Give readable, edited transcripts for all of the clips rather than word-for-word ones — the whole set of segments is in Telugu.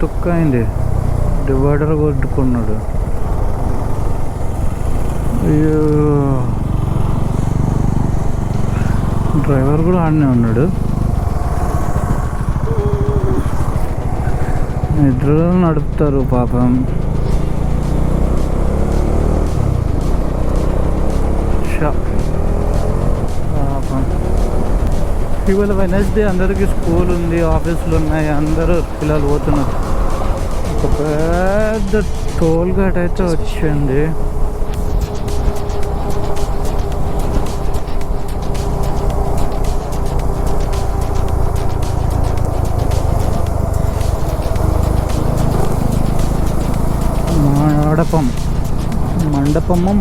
తుక్క అయింది. డివైడర్ కొట్టుకున్నాడు. అయ్యో, డ్రైవర్ కూడా ఆడనే ఉన్నాడు. నిద్రలో నడుపుతారు పాపం. పాపం. ఇవాళ వెనస్డే, అందరికీ స్కూల్ ఉంది, ఆఫీసులు ఉన్నాయి, అందరూ పిల్లలు పోతున్నారు. ఒక పెద్ద టోల్ గేట్ అయితే వచ్చింది.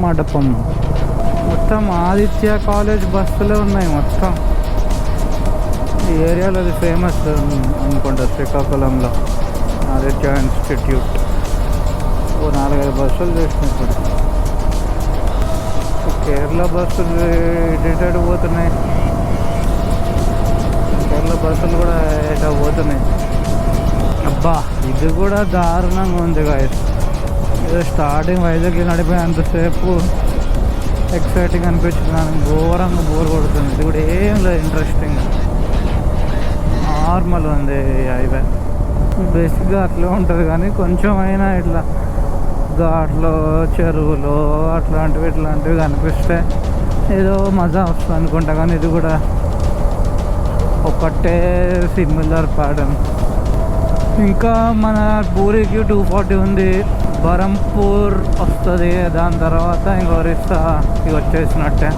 మండపం మొత్తం ఆదిత్య కాలేజ్ బస్సులే ఉన్నాయి. మొత్తం ఈ ఏరియాలో అది ఫేమస్ అనుకుంటా. శ్రీకాకుళంలో ఆదిత్య ఇన్స్టిట్యూట్. 4-5 బస్సులు చూసినప్పుడు. కేరళ బస్సులు ఇటు పోతున్నాయి. కేరళ బస్సులు కూడా ఎటో పోతున్నాయి. అబ్బా, ఇది కూడా దారుణంగా ఉంది గాయస్. ఏదో స్టార్టింగ్ వైజాగ్కి నడిపోయినంతసేపు ఎక్సైటింగ్ అనిపించింది. నాకు ఘోరంగా బోర్ కొడుతుంది. ఇది కూడా ఏం లేదు ఇంట్రెస్టింగ్, నార్మల్ ఉంది హైవే. బేసిక్గా అట్లా ఉంటుంది, కానీ కొంచెం అయినా ఇట్లా ఘాట్లో, చెరువులు ఇట్లాంటివి కనిపిస్తే ఏదో మజా వస్తుంది అనుకుంటా. కానీ ఇది కూడా ఒకటే సిమిలర్ ప్యాటర్న్. ఇంకా మన పూరికి 240 ఉంది. బరంపూర్ వస్తుంది, దాని తర్వాత ఇంకో ఒరిస్సాకి వచ్చేసినట్టే.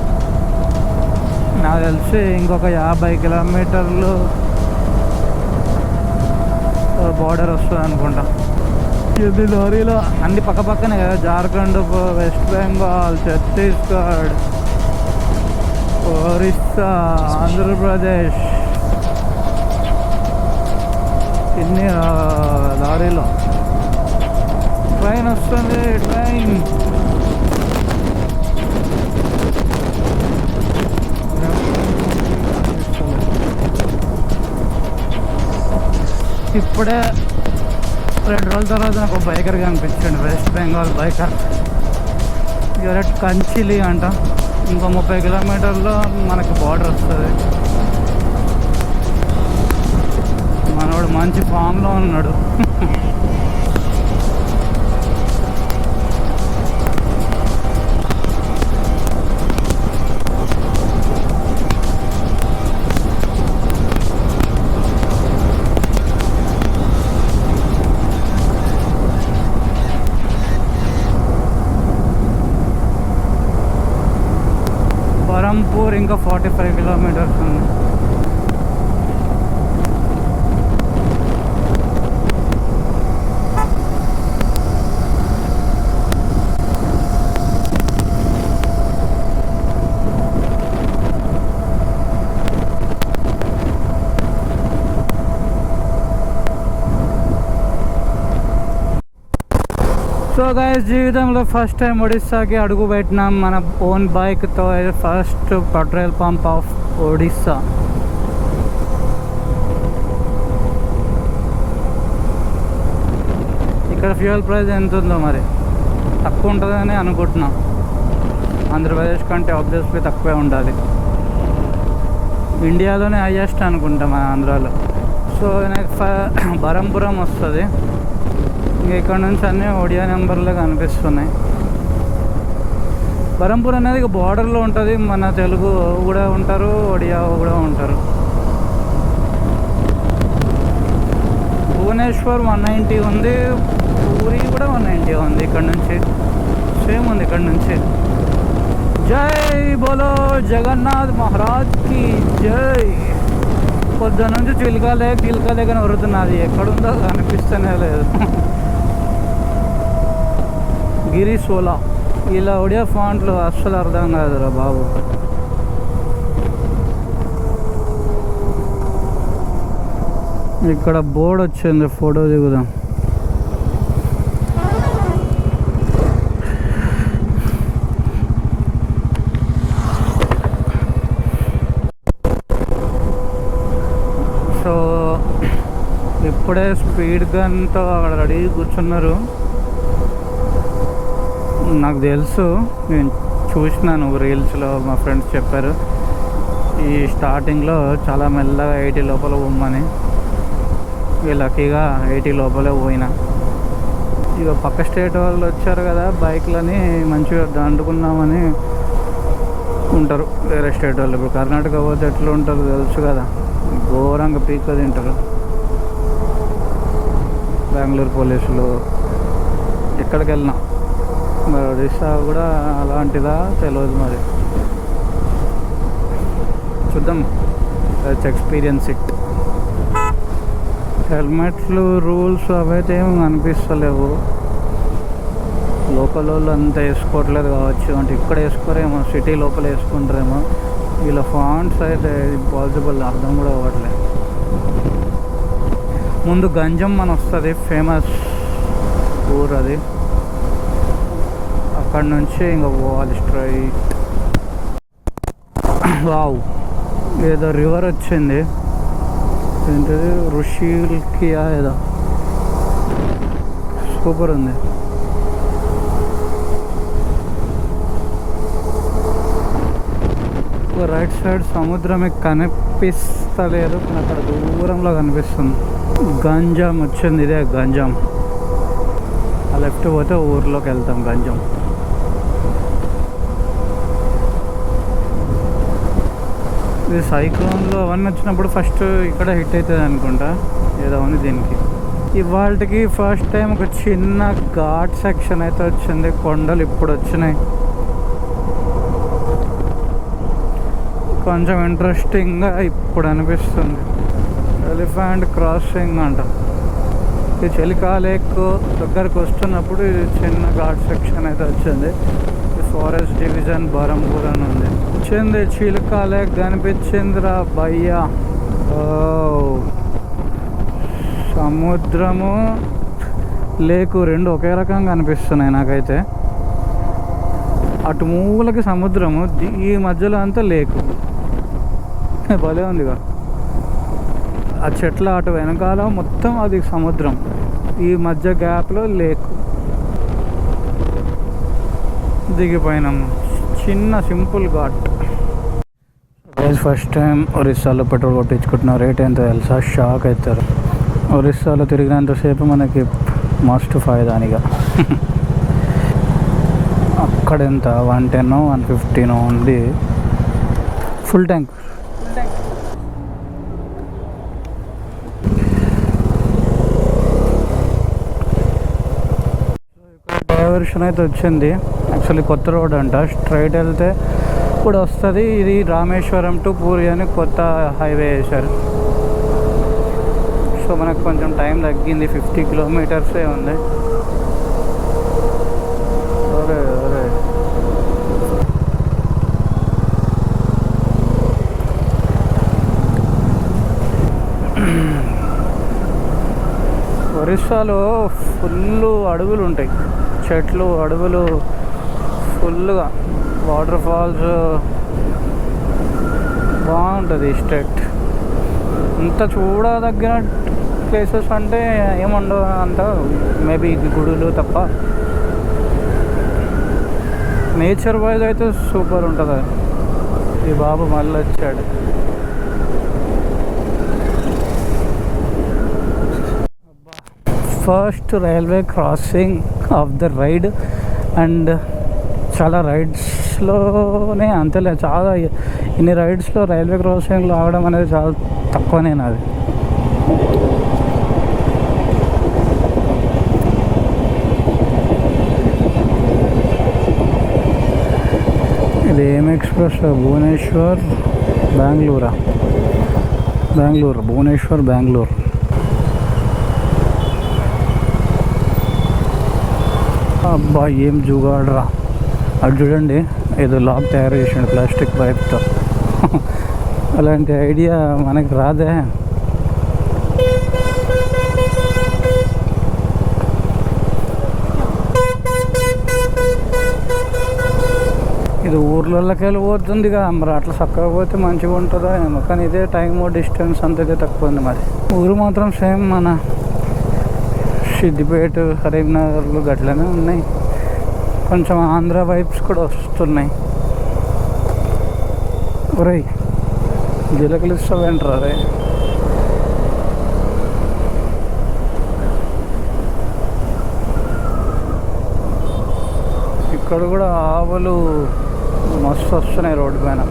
నాకు తెలిసి ఇంకొక 50 కిలోమీటర్లు బార్డర్ వస్తుంది అనుకుంటా. ఇది లారీలో అన్ని పక్కనే కదా. జార్ఖండ్, వెస్ట్ బెంగాల్, ఛత్తీస్గఢ్, ఒరిస్సా, ఆంధ్రప్రదేశ్, ఇన్ని లారీలో. ట్రైన్ వస్తుంది, ట్రైన్. ఇప్పుడే 2 రోజుల తర్వాత నాకు biker కనిపించండి, west Bengal biker. ఎవరెట్ Kanchili అంట. ఇంకో 30 కిలోమీటర్లో మనకి బార్డర్ వస్తుంది. మనోడు మంచి ఫామ్లో ఉన్నాడు. బరంపూర్ ఇంకా 45 కిలోమీటర్స్ ఉంది. సో గైస్, జీవితంలో ఫస్ట్ టైం ఒడిస్సాకి అడుగు పెట్టినాం మన ఓన్ బైక్తో. First petrol pump of Odisha. ఇక్కడ ఫ్యూయల్ ప్రైస్ ఎంత ఉందో మరి తక్కువ ఉంటుందని అనుకుంటున్నాం. ఆంధ్రప్రదేశ్ కంటే ఆబ్వియస్లీ తక్కువే ఉండాలి. ఇండియాలోనే హైయెస్ట్ అనుకుంటాం మన ఆంధ్రాలో. సో నాకు బరంపురం వస్తుంది. ఇంకా ఇక్కడ నుంచి అన్నీ ఒడియా నెంబర్లో కనిపిస్తున్నాయి. బరంపూర్ అనేది ఇక బార్డర్లో ఉంటుంది. మన తెలుగు కూడా ఉంటారు, ఒడియా కూడా ఉంటారు. భువనేశ్వర్ 190 ఉంది, పూరి కూడా 190 ఉంది. ఇక్కడ నుంచి సేమ్ ఉంది. ఇక్కడ నుంచి జై బోలో జగన్నాథ్ మహారాజ్ కి జై. పొద్దున్న నుంచి చిల్కాలే కానీ వరుతున్నది. ఎక్కడుందో కనిపిస్తూనే లేదు. గిరి సోలా, ఇలా ఒడియా ఫాంట్లు అస్సలు అర్థం కాదురా బాబు. ఇక్కడ బోర్డు వచ్చింది, ఫోటో దిగుదాం. సో ఇప్పుడే స్పీడ్ గన్తో అక్కడ రెడీ కూర్చున్నారు. నాకు తెలుసు, నేను చూసినాను రీల్స్లో, మా ఫ్రెండ్స్ చెప్పారు ఈ స్టార్టింగ్లో చాలా మెల్లగా 80 లోపల పోమని. ఇక లక్కీగా 80 లోపలే పోయినా. ఇక పక్క స్టేట్ వాళ్ళు వచ్చారు కదా బైక్లని, మంచిగా దండుకుందామని ఉంటారు వేరే స్టేట్ వాళ్ళు. ఇప్పుడు కర్ణాటక పోతే ఎట్లా ఉంటారు తెలుసు కదా, ఘోరంగా పీక్ తింటారు. బెంగళూరు పోలీసులు ఎక్కడికి వెళ్ళినా. మరి ఒడిస్సా కూడా అలాంటిదా తెలియదు, మరి చూద్దాం. Let's experience it. హెల్మెట్లు రూల్స్ అవైతే ఏమి అనిపిస్తలేవు. లోకల్ వాళ్ళు అంతా వేసుకోవట్లేదు కావచ్చు, అంటే ఇక్కడ వేసుకోరేమో, సిటీ లోపల వేసుకుంటారేమో. వీళ్ళ ఫాంట్స్ అయితే ఇంపాసిబుల్, అర్థం కూడా అవ్వట్లేదు. ముందు గంజం అని వస్తుంది, ఫేమస్ ఊరు అది. అక్కడ నుంచి ఇంకా పోవాలి స్ట్రైట్. వావ్, ఏదో రివర్ వచ్చింది, ఏంటది ఋషికియా ఏదో, సూపర్ ఉంది. రైట్ సైడ్ సముద్రమే కనిపిస్తలేదు, కానీ అక్కడ దూరంలో కనిపిస్తుంది. గంజాం వచ్చింది, ఇదే గంజాం. ఆ లెఫ్ట్ పోతే ఊర్లోకి వెళ్తాం. గంజాం ఇది సైక్లోన్లో అవన్నీ వచ్చినప్పుడు ఫస్ట్ ఇక్కడ హిట్ అవుతుంది అనుకుంటా, ఏదో ఉంది దీనికి. ఇవాళకి ఫస్ట్ టైం ఒక చిన్న ఘాట్ సెక్షన్ అయితే వచ్చింది. కొండలు ఇప్పుడు వచ్చినాయి, కొంచెం ఇంట్రెస్టింగ్గా ఇప్పుడు అనిపిస్తుంది. ఎలిఫెంట్ క్రాసింగ్ అంట. ఈ చిలికా లేక్ దగ్గరకు వస్తున్నప్పుడు ఇది చిన్న ఘాట్ సెక్షన్ అయితే వచ్చింది. ఫారెస్ట్ డివిజన్ బరంపూర్ అని ఉంది. వచ్చింది చిలికా లేక్ కనిపించిందిరా భయ్యా. సముద్రము లేకు రెండు ఒకే రకంగా కనిపిస్తున్నాయి నాకైతే. అటు మూలకి సముద్రము, ఈ మధ్యలో అంతా లేకు. భలే ఉందిగా. ఆ చెట్ల అటు వెనకాల మొత్తం అది సముద్రం, ఈ మధ్య గ్యాప్లో లేకు. దిగిపోయినాము. చిన్న సింపుల్ ఘాట్. ఫస్ట్ టైం ఒరిస్సాలో పెట్రోల్ కొట్టించుకుంటున్నా. రేట్ ఎంత తెలుసా? షాక్ అవుతారు. ఒరిస్సాలో తిరిగినంతసేపు మనకి మస్ట్ ఫాయిదానిగా. అక్కడ ఎంత 110 115 ఉంది ఫుల్ ట్యాంక్. డైవర్షన్ అయితే వచ్చింది. యాక్చువల్లీ కొత్త రోడ్ అంట, స్ట్రైట్ వెళ్తే ఇప్పుడు వస్తుంది. ఇది రామేశ్వరం టు పూరి అని కొత్త హైవే వేశారు. సో మనకు కొంచెం టైం తగ్గింది, 50 కిలోమీటర్సే ఉంది. అరే అరే, ఒరిస్సాలో ఫుల్ అడవులు ఉంటాయి, చెట్లు అడవులు ఫుల్గా, వాటర్ ఫాల్స్, బాగుంటుంది ఈ స్టేట్. అంత చూడదగిన ప్లేసెస్ అంటే ఏముండవు అంత, మేబీ గుడులు తప్ప. నేచర్ వైజ్ అయితే సూపర్ ఉంటుంది. ఈ బాబు మళ్ళీ వచ్చాడు. First railway crossing of the ride, and చాలా రైడ్స్లోనే అంతేలే, చాలా ఇన్ని రైడ్స్లో రైల్వే క్రాసింగ్లో ఆగడం అనేది చాలా తక్కువనే నాది. ఇది ఏం ఎక్స్ప్రెస్? భువనేశ్వర్ బెంగళూరా? బెంగళూరు, భువనేశ్వర్ బెంగళూరు. అబ్బా ఏం జుగాడరా. అది చూడండి, ఏదో లాక్ తయారు చేసాడు ప్లాస్టిక్ పైప్తో. అలాంటి ఐడియా మనకి రాదే. ఇది ఊర్లలోకి వెళ్ళిపోతుందిగా, మరి అట్లా చక్కగా పోతే మంచిగా ఉంటుందా ఏమో. కానీ ఇదే టైము డిస్టెన్స్ అంతదే తక్కువ ఉంది. మరి ఊరు మాత్రం సేమ్ మన సిద్దిపేట కరీంనగర్లు గట్లనే ఉన్నాయి. కొంచెం ఆంధ్ర వైబ్స్ కూడా వస్తున్నాయి. ఒరే జిలకలు ఇస్తావేంటారా రే? ఇక్కడ కూడా ఆవులు మస్తు వస్తున్నాయి రోడ్డు పైన.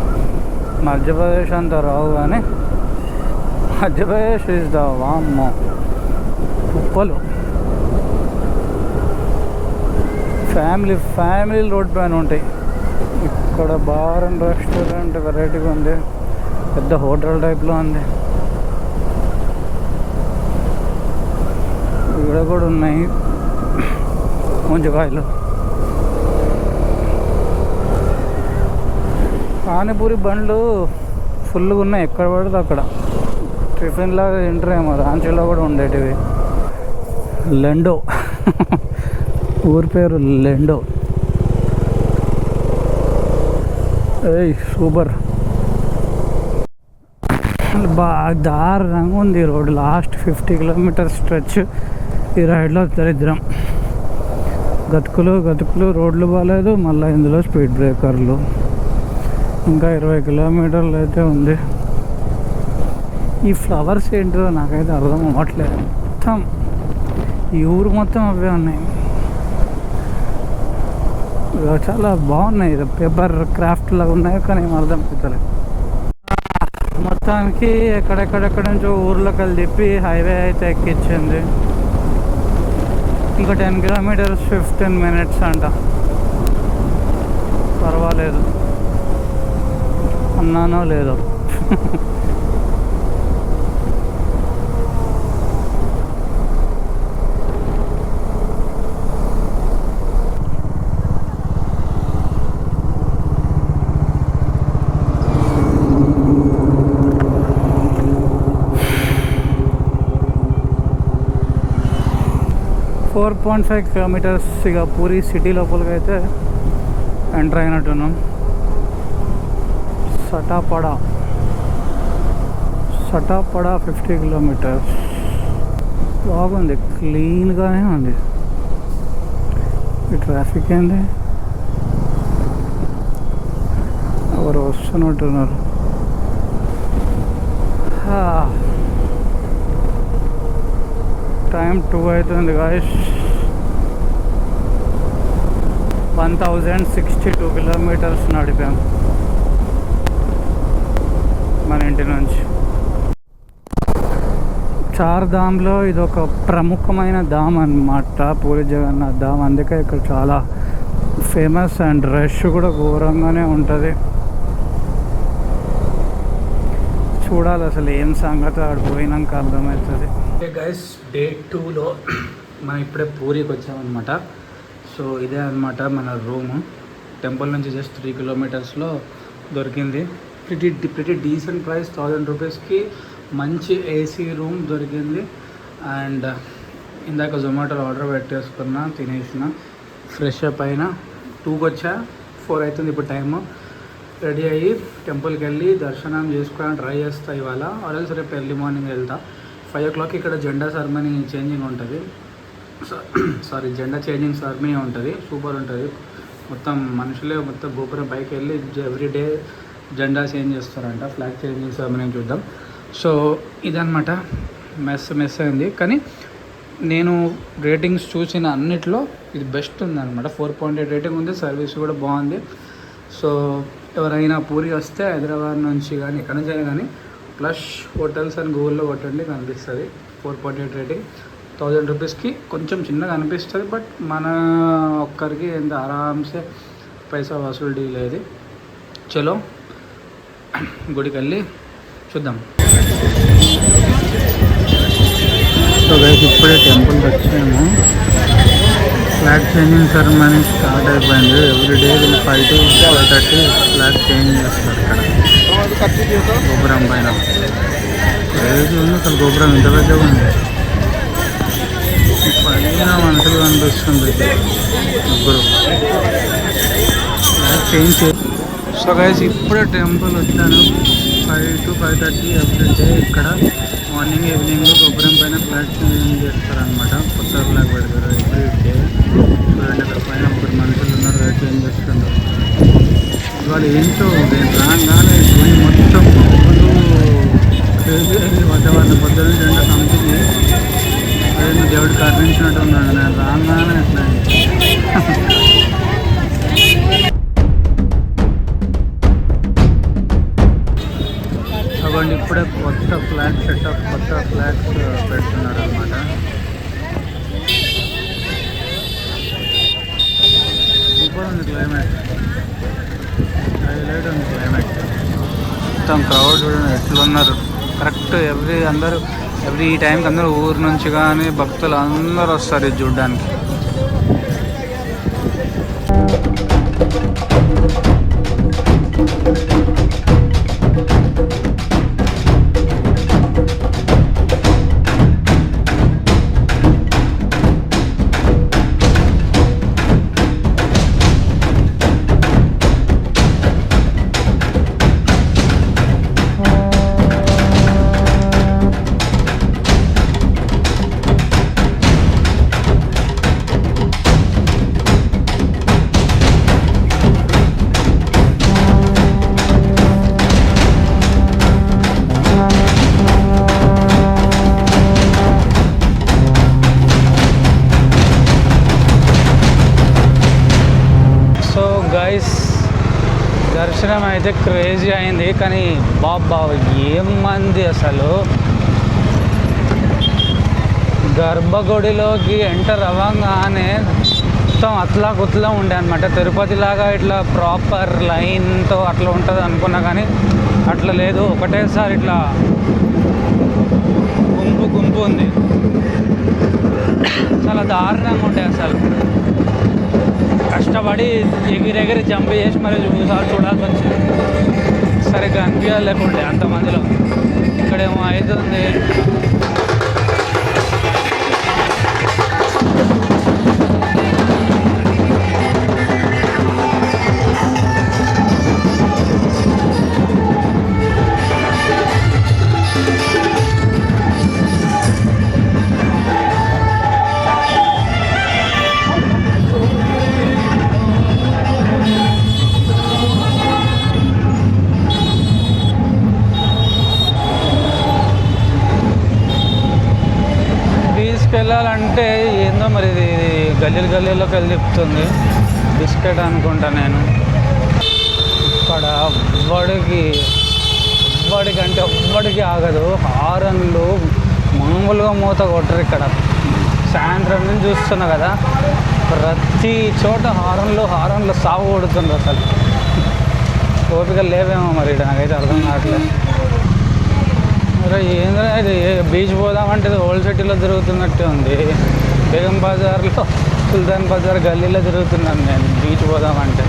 మధ్యప్రదేశ్ అంతా రావు కానీ మధ్యప్రదేశ్ ఇస్ ద వామ్మో కుప్పలు. ఫ్యామిలీ రోడ్ పైన ఉంటాయి. ఇక్కడ బార్ అండ్ రెస్టారెంట్ వెరైటీగా ఉంది, పెద్ద హోటల్ టైప్లో ఉంది. ఇక్కడ కూడా ఉన్నాయి ముంజకాయలు. పానీపూరి బండ్లు ఫుల్గా ఉన్నాయి, ఎక్కడ పడితే అక్కడ. టిఫిన్లాగా తింటారేమో, రాంచీలో కూడా ఉండేటివి. లెండో ఊరి పేరు లెండో. ఏయ్ సూపర్. బాగా దారుణంగా ఉంది రోడ్డు. లాస్ట్ 50 కిలోమీటర్స్ స్ట్రెచ్ ఈ రైడ్లో దరిద్రం. గతుకులు రోడ్లు బాగాలేదు, మళ్ళీ ఇందులో స్పీడ్ బ్రేకర్లు. ఇంకా 20 కిలోమీటర్లు అయితే ఉంది. ఈ ఫ్లవర్స్ ఏంటో నాకైతే అర్థం అవ్వట్లేదు. మొత్తం ఈ ఊరు మొత్తం అవే ఉన్నాయి. చాలా బాగున్నాయి, పేపర్ క్రాఫ్ట్ లాగా ఉన్నాయి, కానీ ఏం అర్థం అవుతలేదు. మొత్తానికి ఎక్కడెక్కడెక్కడ నుంచో ఊర్లోకి వెళ్ళి తిప్పి హైవే అయితే ఎక్కించింది. ఇంకా 10 కిలోమీటర్స్ 15 మినిట్స్ అంట. పర్వాలేదు, అన్నానో లేదో. ఫోర్ 4.5 కిలోమీటర్స్ ఇక పూరి సిటీ లోపలికి అయితే ఎంటర్ అయినట్టున్నాం. సటాపడా 50 కిలోమీటర్స్. బాగుంది, క్లీన్గానే ఉంది. ఈ ట్రాఫిక్ ఏంది, ఎవరు వస్తున్నట్టున్నారు. టైం 2 అవుతుంది గాయస్. 1062 కిలోమీటర్స్ నడిపాం మన ఇంటి నుంచి. చార్ధామ్లో ఇదొక ప్రముఖమైన ధామ్ అన్నమాట, పూరి జగన్నాథ్ ధామ్. అందుకే ఇక్కడ చాలా ఫేమస్ అండ్ రష్ కూడా ఘోరంగానే ఉంటుంది. చూడాలి అసలు ఏం సంగతి, ఆడిపోయినాక అర్థమవుతుంది. గైస్ డే 2లో మనం ఇప్పుడే పూరికి వచ్చామన్నమాట. సో ఇదే అనమాట మన రూము. టెంపుల్ నుంచి జస్ట్ 3 కిలోమీటర్స్లో దొరికింది. pretty డీసెంట్ ప్రైస్, 1000 రూపీస్కి మంచి ఏసీ రూమ్ దొరికింది. అండ్ ఇందాక జొమాటోలో ఆర్డర్ పెట్టేసుకున్నా, తినేసిన, ఫ్రెష్ అప్ అయినా. 2కి వచ్చా, 4 అవుతుంది ఇప్పుడు టైము. రెడీ అయ్యి టెంపుల్కి వెళ్ళి దర్శనం చేసుకోవడానికి ట్రై చేస్తా ఇవాళ. ఆల్రెడీ రేపు ఎర్లీ మార్నింగ్ వెళ్తా. 5 o'clock ఇక్కడ జెండా సెరమనీ చేంజింగ్ ఉంటుంది. జెండా చేంజింగ్ సెరమనీ ఉంటుంది, సూపర్ ఉంటుంది. మొత్తం మనుషులే మొత్తం గోపురం పైకి వెళ్ళి ఎవ్రీడే జెండా చేంజ్ చేస్తారంట. ఫ్లాగ్ చేంజింగ్ సెరమనీ చూద్దాం. సో ఇదన్నమాట. మెస్ అయింది, కానీ నేను రేటింగ్స్ చూసిన అన్నిట్లో ఇది బెస్ట్ ఉందన్నమాట. 4.8 రేటింగ్ ఉంది. సర్వీస్ కూడా బాగుంది. సో ఎవరైనా పూరి వస్తే హైదరాబాద్ నుంచి కానీ ఎక్కడి నుంచి అయినా కానీ ప్లస్ హోటల్స్ అని గూగుల్లో కొట్టండి, కనిపిస్తుంది. 4.8 రేటింగ్, 1000 రూపీస్కి కొంచెం చిన్నగా అనిపిస్తుంది. బట్ మన ఒక్కరికి ఎంత ఆరామ్సే పైసా వసూలు డీల్ అయ్యేది. చలో గుడికి వెళ్ళి చూద్దాం. సో గైస్ ఇప్పుడే టెంపుల్కి వచ్చాము. ఫ్లాగ్ చేంజింగ్ సెరమనీ స్టార్ట్ అయిపోయింది. ఎవ్రీడే వీళ్ళు 5 to 5:30 ఫ్లాగ్ చేంజ్ చేస్తారు ఇక్కడ గోపురం పైన. ఏది ఉంది అసలు, గోపురం ఇంత పెద్దగా ఉంది. పైన మనుషులు కనిపిస్తుంది, ముగ్గురు ఫ్లాగ్ చేంజ్. సో గైస్ ఇప్పుడే టెంపుల్ వచ్చాను. 5 to 5:30 ఎవ్రీడే ఇక్కడ మార్నింగ్ ఈవినింగ్ గోపురం పైన ఫ్లాగ్ చేంజ్ చేస్తారనమాట. కొత్త ఫ్లాగ్ పెడతారు ఎవ్రీడే. చూడండి అక్కడ పైన ముగ్గురు మనుషులు ఉన్నారు కదా, చేంజ్ చేస్తున్నారు. ఇవాళ ఏంటో నేను రాగానే గుడి మొత్తం క్రేజీ అయింది. వాతావరణం పొద్దున నుంచి ఎండ సంథింగ్ అదే దేవుడు కరుణించినట్టు ఉన్నాడు. నేను రాగానే అట్లా అవ్వండి. ఇప్పుడే కొత్త ఫ్లాగ్ సెటప్, కొత్త ఫ్లాగ్స్ పెడుతున్నారు అనమాట. సూపర్ ఉంది క్లైమేట్, హైలైట్ ఉంది క్లైమేట్. మొత్తం క్రౌడ్ చూడండి ఎట్లున్నారు. కరెక్ట్ ఎవ్రీ ఈ టైంకి అందరూ ఊరు నుంచి కానీ భక్తులు అందరూ వస్తారు ఇది చూడడానికి. దర్శనం అయితే క్రేజీ అయింది, కానీ బాబా ఏం మంది అసలు. గర్భగుడిలోకి ఎంటర్ అవ్వగానే మొత్తం అట్లా కుట్లా ఉండే అనమాట. తిరుపతి లాగా ఇట్లా ప్రాపర్ లైన్తో అట్లా ఉంటుంది అనుకున్నా, కానీ అట్లా లేదు. ఒకటేసారి ఇట్లా గుంపు ఉంది. చాలా దారుణంగా ఉండే అసలు. కష్టపడి ఎగిరెగిరి జంప్ చేసి మరి చూడాల్సి వచ్చింది. సరిగ్గా అనిపించలేకుండే అంతమందిలో. ఇక్కడేమో అవుతుంది. వెళ్ళాలంటే ఏందో మరి ఇది గల్లీలోకి వెళ్ళి తిప్పుతుంది. బిస్కెట్ అనుకుంటా నేను. ఇక్కడ ఎవ్వడికి ఆగదు. హారన్లు మామూలుగా మూత కొట్టరు ఇక్కడ. సాయంత్రం నుంచి చూస్తున్నా కదా, ప్రతి చోట హారన్లు సాగు కొడుతుండ్రు. అసలు ఓపిక లేవేమో మరి నాకైతే అర్థం కావట్లేదు. ఏంద్రా ఇది, బీచ్ పోదామంటే ఓల్డ్ సిటీలో తిరుగుతున్నట్టే ఉంది. బేగం బజార్లో, సుల్తాన్ బజార్ గల్లీలో తిరుగుతున్నాను నేను బీచ్ పోదామంటే.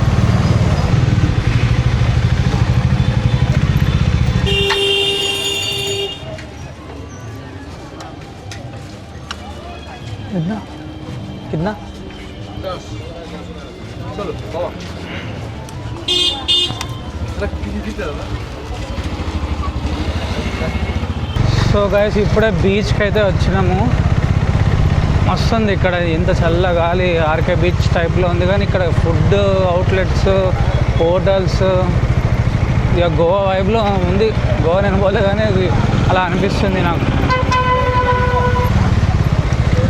కిतना సో గైస్ ఇప్పుడే బీచ్కి అయితే వచ్చినాము. వస్తుంది ఇక్కడ ఇంత చల్ల గాలి. ఆర్కే బీచ్ టైప్లో ఉంది, కానీ ఇక్కడ ఫుడ్ అవుట్లెట్స్, హోటల్స్, ఇక గోవా వైబ్లో ఉంది. గోవా నేను పోలే, కానీ అలా అనిపిస్తుంది నాకు.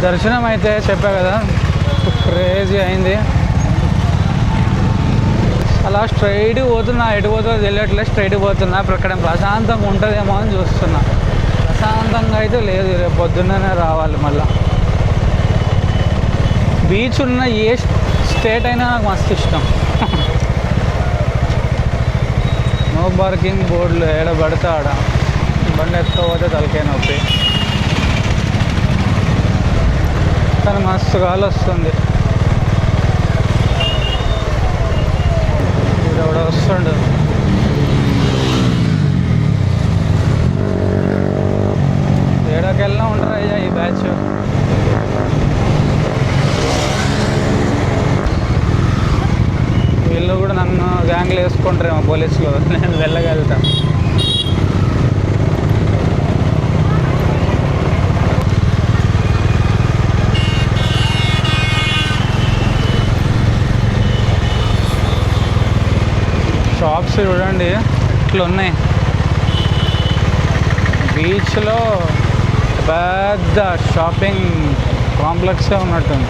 దర్శనం అయితే చెప్పా కదా క్రేజీ అయింది. అలా స్ట్రైట్గా పోతున్నా, ఎటు పోతుందో తెలియట్లేదు. స్ట్రైట్గా పోతున్నా. ఇప్పుడు ఇక్కడ ప్రశాంతంగా ఉంటుందేమో అని చూస్తున్నా. ప్రశాంతంగా అయితే లేదు. రేపు పొద్దున్నే రావాలి మళ్ళా. బీచ్ ఉన్న ఏ స్టేట్ అయినా నాకు మస్తు ఇష్టం. నో పార్కింగ్ బోర్డులు ఏడ పడితే ఆడ. బండి ఎత్తుకోపోతే తలకాయ నొప్పి. కానీ మస్తు గాలి వస్తుంది. ఇక్కడ వస్తుండు. ఏడాకెళ్ళినా ఉంటారు అయ్యా ఈ బ్యాచ్. వీళ్ళు కూడా నన్ను గ్యాంగ్లు వేసుకుంటారేమో పోలీసులు. నేను వెళ్ళగలుగుతాను. కాంప్లెక్స్ చూడండి ఇట్లా ఉన్నాయి. బీచ్లో పెద్ద షాపింగ్ కాంప్లెక్సే ఉన్నట్టుంది.